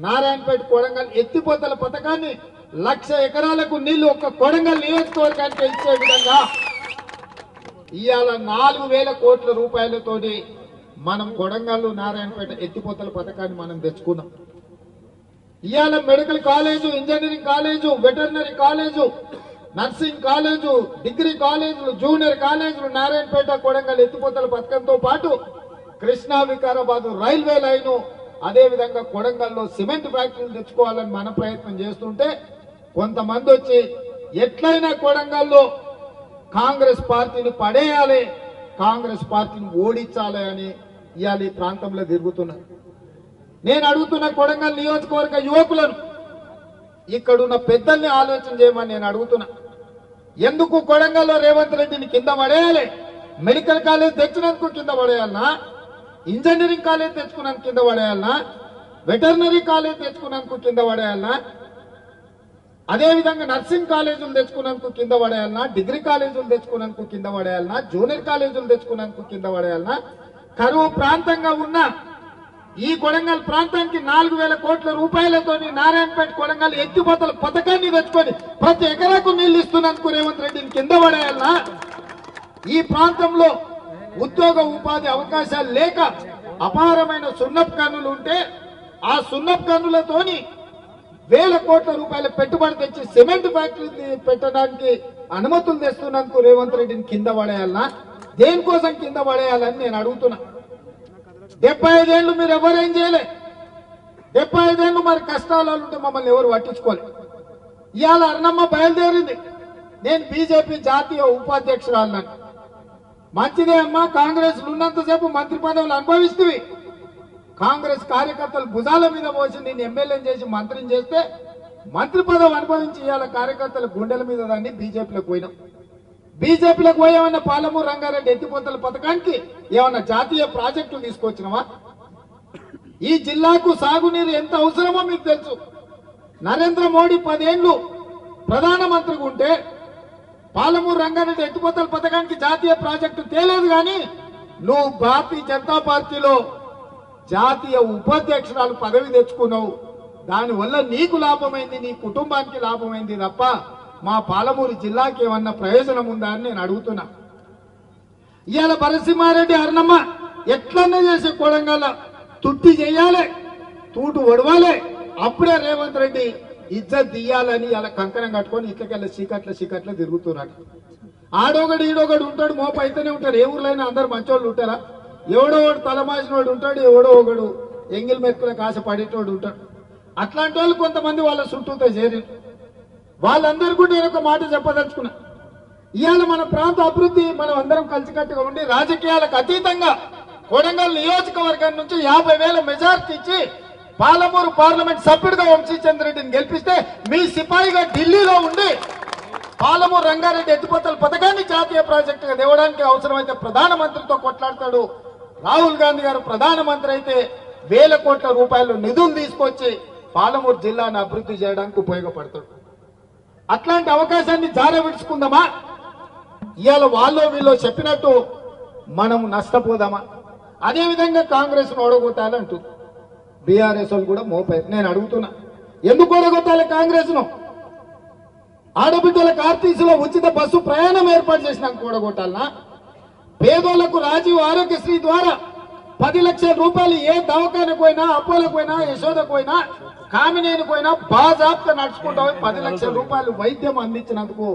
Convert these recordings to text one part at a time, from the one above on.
నారాయణపేట కొడంగల్ ఎత్తిపోతల పథకాన్ని 1,00,000 ఎకరాలకు నీళ్లు ఒక్క కొడంగల్ నియోజకవర్గానికి ఇచ్చే విధంగా ఇవాళ 4,000 కోట్ల రూపాయలతోటి మనం కొడంగల్ నారాయణపేట ఎత్తిపోతల పథకాన్ని మనం తెచ్చుకున్నాం. ఇవాళ medical college, engineering college, veterinary college, nursing college, degree కాలేజీలు, జూనియర్ కాలేజీలు నారాయణపేట కొడంగల్ ఎత్తిపోతల పథకంతో పాటు కృష్ణా వికారాబాద్ రైల్వే లైను, అదే విధంగా కొడంగల్లో సిమెంట్ ఫ్యాక్టరీలు తెచ్చుకోవాలని మన ప్రయత్నం చేస్తుంటే కొంతమంది వచ్చి ఎట్లయినా కొడంగల్లో కాంగ్రెస్ పార్టీని పడేయాలి, కాంగ్రెస్ పార్టీని ఓడించాలి అని ఇవాళ ఈ ప్రాంతంలో తిరుగుతున్నారు. నేను అడుగుతున్న కొడంగల్ నియోజకవర్గ యువకులను, ఇక్కడున్న పెద్దల్ని ఆలోచన చేయమని నేను అడుగుతున్నా. ఎందుకు కొడంగల్లో రేవంత్ రెడ్డిని కింద పడేయాలి? మెడికల్ కాలేజ్ తెచ్చినందుకు కింద పడేయాలనా? ఇంజనీరింగ్ కాలేజ్ తెచ్చుకున్నందుకు కింద పడేయాలనా? వెటర్నరీ కాలేజ్ తెచ్చుకున్నందుకు కింద పడేయాలనా? అదేవిధంగా నర్సింగ్ కాలేజీలు తెచ్చుకున్నందుకు కింద పడేయాలనా? డిగ్రీ కాలేజీలు తెచ్చుకున్నందుకు కింద పడేయాలనా? జూనియర్ కాలేజీలు తెచ్చుకున్నందుకు కింద పడేయాలనా? కరువు ప్రాంతంగా ఉన్న ఈ కొడంగల్ ప్రాంతానికి 4,000 కోట్ల రూపాయలతో నారాయణపేట కొడంగల్ ఎత్తిపోతల పథకాన్ని తెచ్చుకొని ప్రతి ఎకరాకు నీళ్లు ఇస్తున్నందుకు రేవంత్ రెడ్డిని కింద పడేయాలనా? ఈ ప్రాంతంలో ఉద్యోగ ఉపాధి అవకాశాలు లేక అపారమైన సున్నపు గనులు ఉంటే ఆ సున్నపు గనులతోని 1,000 కోట్ల రూపాయల పెట్టుబడి తెచ్చి సిమెంట్ ఫ్యాక్టరీ పెట్టడానికి అనుమతులు తెస్తున్నందుకు రేవంత్ రెడ్డిని కింద పడేయాలనా? దేనికోసం కింద పడేయాలని నేను అడుగుతున్నా. 75 ఏళ్ళు మీరు ఎవరేం చేయలే. 75 ఏళ్ళు మరి కష్టాలు ఉంటే మమ్మల్ని ఎవరు పట్టించుకోలే. ఇవాళ అర్ణమ్మ బయలుదేరింది, నేను బీజేపీ జాతీయ ఉపాధ్యక్షురాలను. మంచిదే అమ్మా, కాంగ్రెస్ ఉన్నంతసేపు మంత్రి పదవులు అనుభవిస్తుంది. కాంగ్రెస్ కార్యకర్తలు భుజాల మీద పోసి నేను ఎమ్మెల్యేని చేసి మంత్రిని చేస్తే మంత్రి పదవి అనుభవించి ఇవాళ కార్యకర్తల గుండెల మీద దాన్ని బీజేపీలోకి పోయినాం. బీజేపీలోకి పోయామన్న పాలమూరు రంగారెడ్డి ఎత్తిపోతల పథకానికి ఏమన్నా జాతీయ ప్రాజెక్టులు తీసుకొచ్చినావా? ఈ జిల్లాకు సాగునీరు ఎంత అవసరమో మీకు తెలుసు. నరేంద్ర మోడీ 10 ఏళ్లు ప్రధానమంత్రిగా ఉంటే పాలమూరు రంగారెడ్డి ఎత్తిపోతల పథకానికి జాతీయ ప్రాజెక్టు తేలేదు. కానీ నువ్వు భారతీయ జనతా పార్టీలో జాతీయ ఉపాధ్యక్షురాలు పదవి తెచ్చుకున్నావు. దానివల్ల నీకు లాభమైంది, నీ కుటుంబానికి లాభమైంది తప్ప మా పాలమూరు జిల్లాకి ఏమన్నా ప్రయోజనం ఉందా అని నేను అడుగుతున్నా. ఇవాళ భరసింహారెడ్డి అర్ణమ్మ ఎట్లన్నా చేసే కొడంగల్ తుట్టి చేయాలి, తూటు ఒడవాలి, అప్పుడే రేవంత్ రెడ్డి ఇజ్జత్ తీయాలని ఇలా కంకణం కట్టుకొని ఇట్లకెళ్ళి చీకట్ల తిరుగుతున్నాడు. ఆడొకడు ఈడొకడు ఉంటాడు, మోప అయితేనే ఉంటాడు. ఏ ఊర్లో అయినా అందరు మంచోళ్ళు ఉంటారా? ఎవడో ఒకడు తలమాసినోడు ఉంటాడు, ఎవడో ఒకడు ఎంగిల్ మెక్కులకు ఆశ పడేటోడు ఉంటాడు. అట్లాంటి వాళ్ళు కొంతమంది వాళ్ళ చుట్టూతో చేరి వాళ్ళందరూ కూడా నేను ఒక మాట చెప్పదలుచుకున్నా. ఇవాళ మన ప్రాంత అభివృద్ధి మనం అందరం కలిసికట్టుగా ఉండి రాజకీయాలకు అతీతంగా కొడంగల్ నియోజకవర్గం నుంచి 50,000 మెజార్టీ ఇచ్చి పాలమూరు పార్లమెంట్ సభ్యుడిగా వంశీచంద్రెడ్డిని గెలిపిస్తే మీ సిపాయిగా ఢిల్లీలో ఉండి పాలమూరు రంగారెడ్డి ఎత్తిపోతల పథకాన్ని జాతీయ ప్రాజెక్టుగా తేవడానికి అవసరమైతే ప్రధానమంత్రితో కొట్లాడతాడు. రాహుల్ గాంధీ గారు ప్రధానమంత్రి అయితే 1,000 కోట్ల రూపాయలు నిధులు తీసుకొచ్చి పాలమూరు జిల్లాను అభివృద్ధి చేయడానికి ఉపయోగపడతాడు. అట్లాంటి అవకాశాన్ని జారవిడుచుకుందామా? ఇవాళ వాళ్ళు వీళ్ళు చెప్పినట్టు మనం నష్టపోదామా? అదేవిధంగా కాంగ్రెస్ ఓడగొట్టాలంటూ బీఆర్ఎస్ వాళ్ళు కూడా మోపారు. నేను అడుగుతున్నా, ఎందుకు ఓడగొట్టాలి కాంగ్రెస్ ను? ఆడబిడ్డలకు ఆర్టీసీలో ఉచిత బస్సు ప్రయాణం ఏర్పాటు చేసినాక ఓడగొట్టాలనా? పేదోళ్లకు రాజీవ్ ఆరోగ్యశ్రీ ద్వారా 10 లక్షల రూపాయలు ఏ దవాఖానకు పోయినా, అపోలకు పోయినా, యశోదకు పోయినా, కామినేనికి పోయినా బాజాబ్తా నడుచుకుంటా 10 లక్షల రూపాయలు వైద్యం అందించినందుకు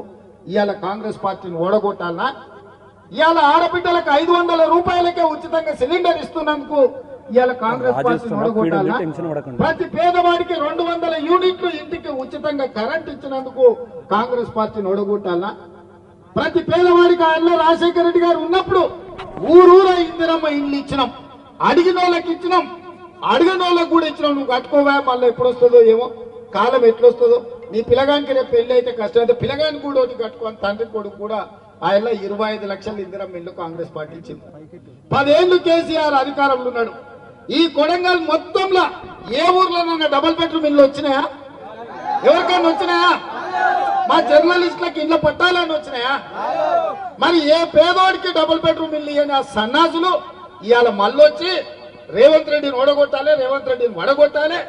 ఇవాళ కాంగ్రెస్ పార్టీని ఓడగొట్టాలనా? ఇవాళ ఆడబిడ్డలకు 500 రూపాయలకే ఉచితంగా సిలిండర్ ఇస్తున్నందుకు ఇవాళ కాంగ్రెస్ పార్టీని ఓడగొట్టాలనా? ప్రతి పేదవాడికి 200 యూనిట్లు ఇంటికి ఉచితంగా కరెంట్ ఇచ్చినందుకు కాంగ్రెస్ పార్టీని ఓడగొట్టాలనా? ప్రతి పేదవాడికి అల్ల రాజశేఖర రెడ్డి గారు ఉన్నప్పుడు ఊరూరా ఇందిరమ్మ ఇల్లు ఇచ్చినాం, అడిగిన వాళ్ళకి ఇచ్చినాం, అడిగిన వాళ్ళకి కూడా ఇచ్చినాం. నువ్వు కట్టుకోవా, మళ్ళీ ఎప్పుడు వస్తుందో ఏమో, కాలం ఎట్లొస్తుందో. నీ పిల్లగానికి రేపు పెళ్లి అయితే కష్టం అయితే పిల్లగానికి కూడా ఒకటి కట్టుకోని తండ్రి కొడుకు కూడా ఆయన 25 లక్షల ఇందిరమ్మ ఇల్లు కాంగ్రెస్ పార్టీ ఇచ్చింది. 10 ఏళ్లు కేసీఆర్ అధికారంలో ఉన్నాడు. ఈ కొడంగల్ మొత్తంలో ఏ ఊర్లోనైనా డబుల్ బెడ్రూమ్ ఇల్లు వచ్చినాయా? ఎవరికైనా వచ్చినాయా? మా జర్నలిస్టులకు ఇళ్ళ పట్టాలని వచ్చినాయా? మరి ఏ పేదోడికి డబుల్ బెడ్రూమ్ ఇల్లు ఇయ్యని ఆ సన్నాసులు ఇవాళ మళ్ళొచ్చి రేవంత్ రెడ్డిని ఓడగొట్టాలి, రేవంత్ రెడ్డిని వడగొట్టాలి,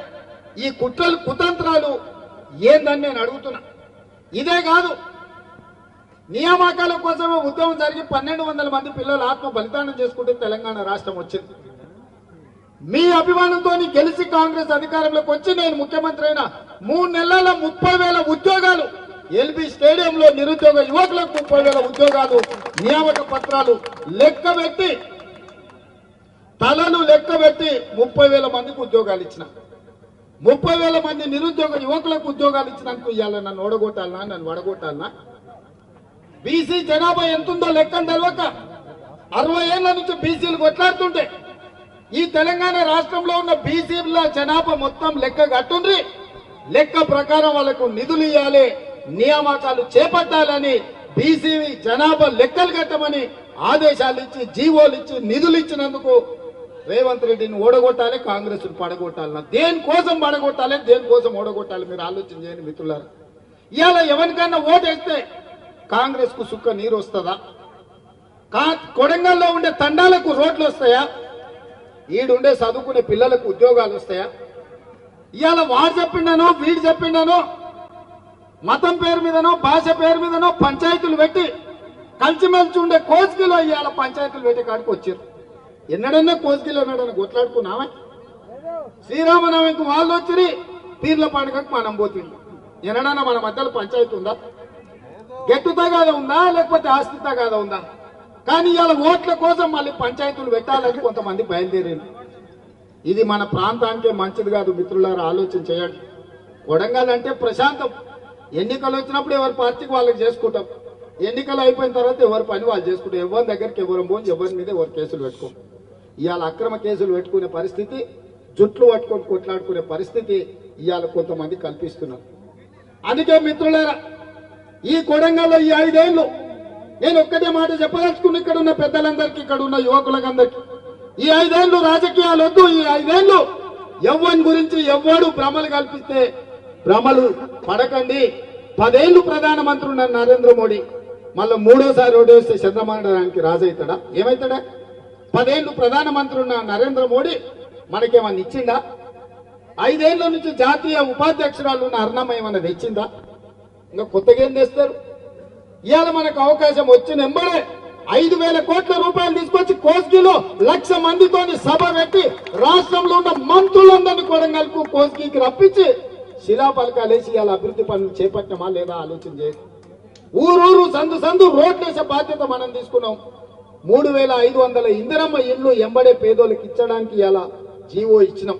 ఈ కుట్రలు కుతంత్రాలు ఏందని నేను అడుగుతున్నా. ఇదే కాదు, నియామకాల కోసమే ఉద్యమం జరిగి 1200 మంది పిల్లలు ఆత్మ బలిదానం చేసుకుంటే తెలంగాణ రాష్ట్రం వచ్చింది. మీ అభిమానంతో గెలిచి కాంగ్రెస్ అధికారంలోకి వచ్చి నేను ముఖ్యమంత్రి అయిన 3 నెలల 30,000 ఉద్యోగాలు, ఎల్బీ స్టేడియంలో నిరుద్యోగ యువకులకు 30,000 ఉద్యోగాలు, నియామక పత్రాలు లెక్కబెట్టి తలలు లెక్కబెట్టి 30,000 మందికి ఉద్యోగాలు ఇచ్చిన. 30,000 మంది నిరుద్యోగ యువకులకు ఉద్యోగాలు ఇచ్చినందుకు ఇవాళ నన్ను ఓడగొట్టాలనా, నన్ను వడగొట్టాలనా? బీసీ జనాభా ఎంతుందో లెక్కను తెలవక 60 ఏళ్ల నుంచి బీసీలు కొట్లాడుతుంటే ఈ తెలంగాణ రాష్ట్రంలో ఉన్న బీసీల జనాభా మొత్తం లెక్క కట్టుండ్రి. లెక్క ప్రకారం వాళ్ళకు నిధులు ఇవ్వాలి, నియామకాలు చేపట్టాలని, బీసీ జనాభా లెక్కలు కట్టమని ఆదేశాలు ఇచ్చి జీవోలు ఇచ్చి నిధులు ఇచ్చినందుకు రేవంత్ రెడ్డిని ఓడగొట్టాలి, కాంగ్రెస్ పడగొట్టాలన్నా దేనికోసం పడగొట్టాలి, దేనికోసం ఓడగొట్టాలి? మీరు ఆలోచన చేయండి మిత్రులారా. ఇవాళ ఎవరికన్నా ఓటేస్తే కాంగ్రెస్ కు సుక్క నీరు వస్తుందా? కొడంగల్లో ఉండే తండాలకు రోడ్లు వస్తాయా? ఈడుండే చదువుకునే పిల్లలకు ఉద్యోగాలు వస్తాయా? ఇవాళ వాడు చెప్పిండనో వీడు చెప్పిండనో మతం పేరు మీదనో భాష పేరు మీదనో పంచాయతీలు పెట్టి కలిసిమెలిసి ఉండే కోస్గిలో ఇవాళ పంచాయతీలు పెట్టి కాడికి వచ్చారు. ఎన్నడన్నా కోస్గిలో ఎన్నడన్నా కొట్లాడుకున్నామా? శ్రీరామనవమికి వాళ్ళు వచ్చి పీర్ల పండుగకు మనం పోతుంది. ఎన్నడన్నా మన మధ్యలో పంచాయతీ ఉందా? గెట్టు తగాదా ఉందా, లేకపోతే ఆస్తి తగాదా ఉందా? కానీ ఇవాళ ఓట్ల కోసం మళ్ళీ పంచాయతీలు పెట్టాలని కొంతమంది బయలుదేరారు. ఇది మన ప్రాంతానికే మంచిది కాదు మిత్రులారా, ఆలోచన చేయండి. కొడంగల్ అంటే ప్రశాంతం. ఎన్నికలు వచ్చినప్పుడు ఎవరి పార్టీకి వాళ్ళకి చేసుకుంటాం, ఎన్నికలు అయిపోయిన తర్వాత ఎవరి పని వాళ్ళు చేసుకుంటాం. ఎవరి దగ్గరికి ఎవరు పోయి ఎవరి మీద ఎవరు కేసులు పెట్టుకోం. ఇవాళ అక్రమ కేసులు పెట్టుకునే పరిస్థితి, జుట్లు పట్టుకొని కొట్లాడుకునే పరిస్థితి ఇవాళ కొంతమంది కల్పిస్తున్నారు. అందుకే మిత్రులారా, ఈ కొడంగల్లో ఈ 5 ఏళ్లు నేను ఒక్కటే మాట చెప్పదలుచుకుని ఇక్కడ ఉన్న పెద్దలందరికీ, ఇక్కడ ఉన్న యువకులందరికీ, ఈ 5 ఏళ్లు రాజకీయాలు వద్దు. ఈ 5 ఏళ్లు ఎవ్వని గురించి ఎవ్వడు భ్రమలు కల్పిస్తే భ్రమలు పడకండి. 10 ఏళ్లు ప్రధానమంత్రి ఉన్న నరేంద్ర మోడీ మళ్ళీ 3వసారి రోడ్డు వేస్తే చంద్రమండలానికి రాజు అవుతాడా? ఏమవుతాడా? 10 ఏళ్లు ప్రధానమంత్రి ఉన్న నరేంద్ర మోడీ మనకేమన్నా ఇచ్చిందా? 5 ఏళ్ల నుంచి జాతీయ ఉపాధ్యక్షురాలు ఉన్న అరుణమ్మ ఏమన్నా తెచ్చిందా? ఇంకా కొత్తగా ఏం తెస్తారు? ఇవాళ మనకు అవకాశం వచ్చిన ఎంబడే 5,000 కోట్ల రూపాయలు తీసుకొచ్చి కోస్గిలో 1,00,000 మందితోని సభ పెట్టి రాష్ట్రంలో ఉన్న మంత్రులందరినీ కొడంగల్కు కోస్గికి రప్పించి శిలాఫలకాలు వేసి ఇవాళ అభివృద్ధి పనులు చేపట్టినమా లేదా ఆలోచన చేయాలి. ఊరూరు సందు సందు రోడ్లు వేసే బాధ్యత మనం తీసుకున్నాం. 3,500 ఇందిరమ్మ ఇళ్లు ఎంబడే పేదోళ్ళకి ఇచ్చడానికి ఇవాళ జీవో ఇచ్చినాం.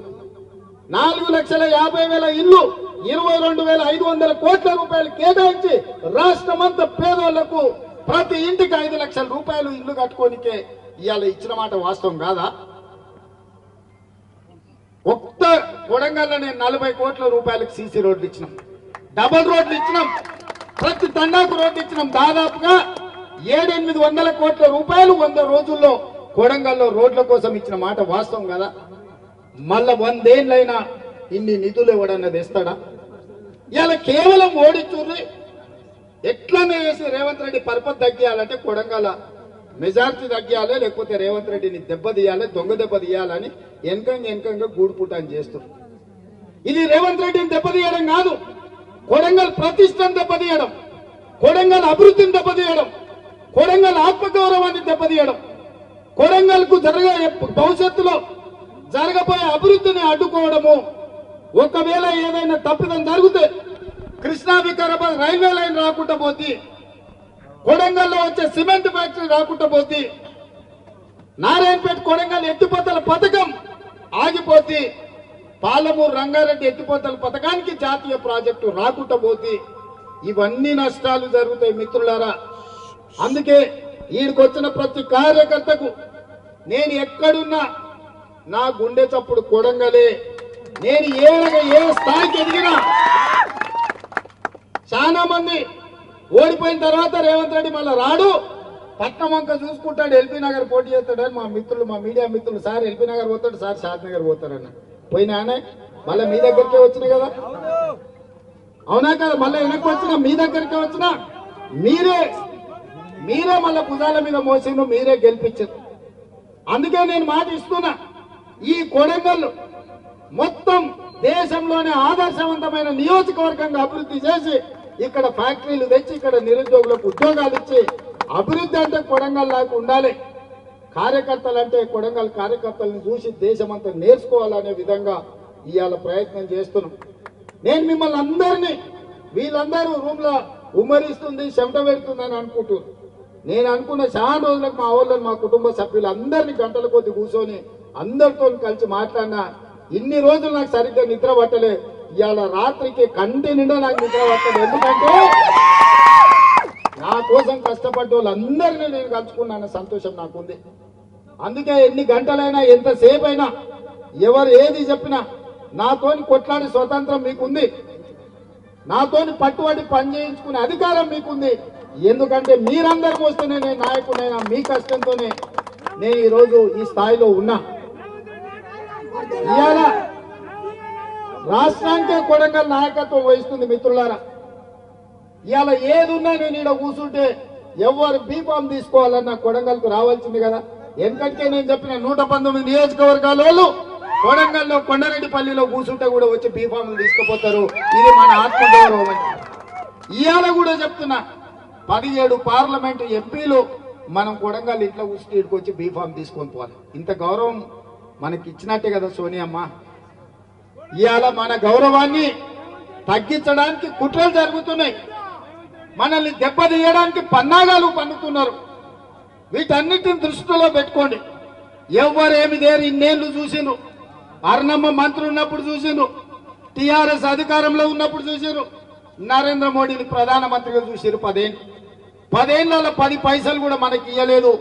4,50,000 ఇళ్లు 22,500 కోట్ల రూపాయలు కేటాయించి రాష్ట్రమంతా పేదోళ్లకు ప్రతి ఇంటికి 5 లక్షల రూపాయలు ఇల్లు కట్టుకోనికే ఇవాళ ఇచ్చిన మాట వాస్తవం కాదా? ఒక్క కొడంగల్లో నేను 40 కోట్ల రూపాయలకు సీసీ రోడ్లు ఇచ్చినాం, డబల్ రోడ్లు ఇచ్చినాం, ప్రతి తండాకు రోడ్లు ఇచ్చినాం. దాదాపుగా 700-800 కోట్ల రూపాయలు 100 రోజుల్లో కొడంగల్లో రోడ్ల కోసం ఇచ్చిన మాట వాస్తవం కదా? మళ్ళా 100 ఏళ్ళైనా ఇన్ని నిధులు ఇవ్వడన్నది ఇస్తాడా? ఇలా కేవలం ఓడించుర్రి ఎట్లనే వేసి రేవంత్ రెడ్డి పరపతి తగ్గియాలంటే కొడంగల్ మెజార్టీ తగ్గియాలి, లేకపోతే రేవంత్ రెడ్డిని దెబ్బతీయాలి, దొంగ దెబ్బ తీయాలని వెనకంగా గూడుపుటాన్ని చేస్తారు. ఇది రేవంత్ రెడ్డిని దెబ్బతీయడం కాదు, కొడంగల్ ప్రతిష్టను దెబ్బతీయడం, కొడంగల్ అభివృద్ధిని దెబ్బతీయడం, కొడంగల్ ఆత్మగౌరవాన్ని దెబ్బతీయడం, కొడంగల్ కు భవిష్యత్తులో జరగబోయే అభివృద్ధిని అడ్డుకోవడము. ఒకవేళ ఏదైనా తప్పిదం జరిగితే కృష్ణా వికారాబాద్ రైల్వే లైన్ రాకుండా పోతే, కొడంగల్లో వచ్చే సిమెంట్ ఫ్యాక్టరీ రాకుండా పోతే, నారాయణపేట కొడంగల్ ఎత్తిపోతల పథకం ఆగిపోతే, పాలమూరు రంగారెడ్డి ఎత్తిపోతల పథకానికి జాతీయ ప్రాజెక్టు రాకుండా పోతే ఇవన్నీ నష్టాలు జరుగుతాయి మిత్రులారా. అందుకే ఈడికొచ్చిన ప్రతి కార్యకర్తకు నేను ఎక్కడున్నా నా గుండె చప్పుడు కొడంగలే. నేను ఏ స్థాయికి ఎదిగినా, చాలా మంది ఓడిపోయిన తర్వాత రేవంత్ రెడ్డి మళ్ళీ రాడు, పట్నం వంక చూసుకుంటాడు, ఎల్బీ నగర్ పోటీ చేస్తాడని మా మిత్రులు, మా మీడియా మిత్రులు, సార్ ఎల్బీ నగర్ పోతాడు, సార్ షాద్ నగర్ పోతారన్న పోయినానే మళ్ళీ మీ దగ్గరికే వచ్చినాయి కదా, అవునా కదా? మళ్ళీ వెనక్కి వచ్చినా మీ దగ్గరికే వచ్చినా మీరే మళ్ళీ భుజాల మీద మోసిండు, మీరే గెలిపించారు. అందుకే నేను మాట ఇస్తున్నా, ఈ కొడంగల్ మొత్తం దేశంలోనే ఆదర్శవంతమైన నియోజకవర్గంగా అభివృద్ధి చేసి ఇక్కడ ఫ్యాక్టరీలు తెచ్చి ఇక్కడ నిరుద్యోగులకు ఉద్యోగాలు ఇచ్చి అభివృద్ధి అంటే కొడంగల్ లాగా ఉండాలి. కార్యకర్తలు అంటే కొడంగల్ కార్యకర్తలను చూసి దేశమంతా నేర్చుకోవాలనే విధంగా ఇవాళ ప్రయత్నం చేస్తున్నాం. నేను మిమ్మల్ని అందరినీ వీళ్ళందరూ రూమ్ లో ఉమ్మరిస్తుంది చెమట పెడుతుందని అనుకుంటున్నారు. నేను అనుకున్న చాలా రోజులకు మా వాళ్ళని మా కుటుంబ సభ్యులు అందరినీ గంటల కొద్ది కూర్చొని అందరితో కలిసి మాట్లాడినా ఇన్ని రోజులు నాకు సరిగ్గా నిద్ర పట్టలే. ఇవాళ రాత్రికి కంటి నిండా నాకు నిద్ర పట్టలేదు. ఎందుకంటే నా కోసం కష్టపడ్డ వాళ్ళందరినీ నేను కలుసుకున్నాను సంతోషం నాకుంది. అందుకే ఎన్ని గంటలైనా ఎంతసేపు అయినా ఎవరు ఏది చెప్పినా నాతోని కొట్లాడి స్వతంత్రం మీకుంది, నాతోని పట్టుబడి పని చేయించుకునే అధికారం మీకుంది. ఎందుకంటే మీరందరికీ వస్తేనే నేను నాయకుడైనా, మీ కష్టంతోనే నేను ఈరోజు ఈ స్థాయిలో ఉన్నా. ఇవాళ రాష్ట్రానికే కొడంగల్ నాయకత్వం వహిస్తుంది మిత్రులారా. ఇవాళ ఏది ఉన్నా నేను ఇక్కడ కూర్చుంటే ఎవరు బీఫామ్ తీసుకోవాలన్నా కొడంగల్కు రావాల్సింది కదా. ఎందుకంటే నేను చెప్పిన 119 నియోజకవర్గాల వాళ్ళు కొడంగల్లో కొండరెడ్డిపల్లిలో కూర్చుంటే కూడా వచ్చి బీఫామ్లు తీసుకుపోతారు. ఇది మన ఆత్మగౌరవం. అంటే ఇవాళ కూడా చెప్తున్నా 17 పార్లమెంటు ఎంపీలు మనం కొడంగల్ ఇంట్లో కూర్చుంటే ఇక్కడికి వచ్చి బీఫామ్ తీసుకొని పోవాలి. ఇంత గౌరవం మనకి ఇచ్చినట్టే కదా సోనియమ్మ. ఇవాళ మన గౌరవాన్ని తగ్గించడానికి కుట్రలు జరుగుతున్నాయి, మనల్ని దెబ్బతీయడానికి పన్నాగాలు పన్నుతున్నారు. వీటన్నిటిని దృష్టిలో పెట్టుకోండి. ఎవరేమి దేరు ఇన్నేళ్లు చూసిండ్రు. అర్ణమ్మ మంత్రి ఉన్నప్పుడు చూసిండ్రు, టిఆర్ఎస్ అధికారంలో ఉన్నప్పుడు చూసిండ్రు, నరేంద్ర మోడీని ప్రధానమంత్రిగా చూసిరు. 10 ఏళ్లలో 10 పైసలు కూడా మనకి ఇయ్యలేదు.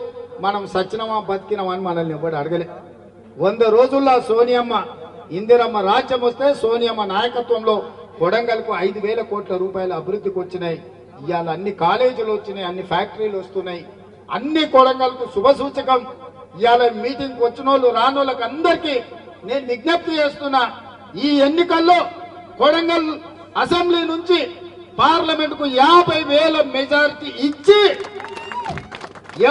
మనం సచ్చినమా బతికినమా అని మనల్ని ఎవరు అడగలే. 100 రోజుల్లో సోనియమ్మ ఇందిరమ్మ రాజ్యం వస్తే సోనియమ్మ నాయకత్వంలో కొడంగల్కు 5,000 కోట్ల రూపాయల అభివృద్ధికి వచ్చినాయి. ఇవాళ అన్ని కాలేజీలు వచ్చినాయి, అన్ని ఫ్యాక్టరీలు వస్తున్నాయి, అన్ని కొడంగల్కు శుభ సూచకం. ఇవాళ మీటింగ్ వచ్చిన వాళ్ళు రానోళ్ళకి అందరికీ నేను విజ్ఞప్తి చేస్తున్నా, ఈ ఎన్నికల్లో కొడంగల్ అసెంబ్లీ నుంచి పార్లమెంటుకు 50,000 మెజారిటీ ఇచ్చి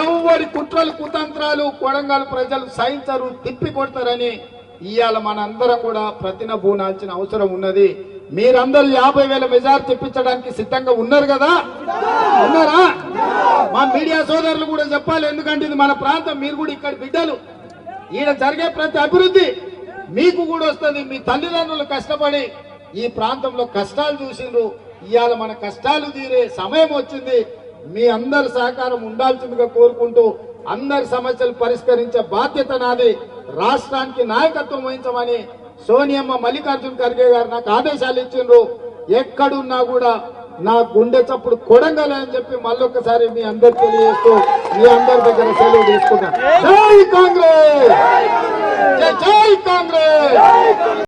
ఎవరి కుట్రలు కుతంత్రాలు కొడంగల్ ప్రజలు సహించరు, తిప్పి కొడతారని ఇవాళ మనందరం కూడా ప్రతినబూనాల్సిన అవసరం ఉన్నది. మీరందరూ 50,000 మెజారిటీ తెప్పించడానికి సిద్ధంగా ఉన్నారు కదా? ఉన్నారా? మా మీడియా సోదరులు కూడా చెప్పాలి. ఎందుకంటే ఇది మన ప్రాంతం, మీరు కూడా ఇక్కడ బిడ్డలు. ఈడ జరిగే ప్రతి అభివృద్ధి మీకు కూడా వస్తుంది. మీ తల్లిదండ్రులు కష్టపడి ఈ ప్రాంతంలో కష్టాలు చూసిండ్రు. ఇవాళ మన కష్టాలు తీరే సమయం వచ్చింది. మీ అందరి సహకారం ఉండాల్సిందిగా కోరుకుంటూ అందరి సమస్యలు పరిష్కరించే బాధ్యత నాది. రాష్ట్రానికి నాయకత్వం వహించమని సోనియమ్మ మల్లికార్జున ఖర్గే గారు నాకు ఆదేశాలు ఇచ్చిండ్రు. ఎక్కడున్నా కూడా నా గుండె చప్పుడు కొడంగల్ అని చెప్పి మళ్ళొక్కసారి మీ అందరు తెలియజేస్తూ మీ అందరి దగ్గర సెలవు తీసుకుంటా. జై కాంగ్రెస్, జై కాంగ్రెస్.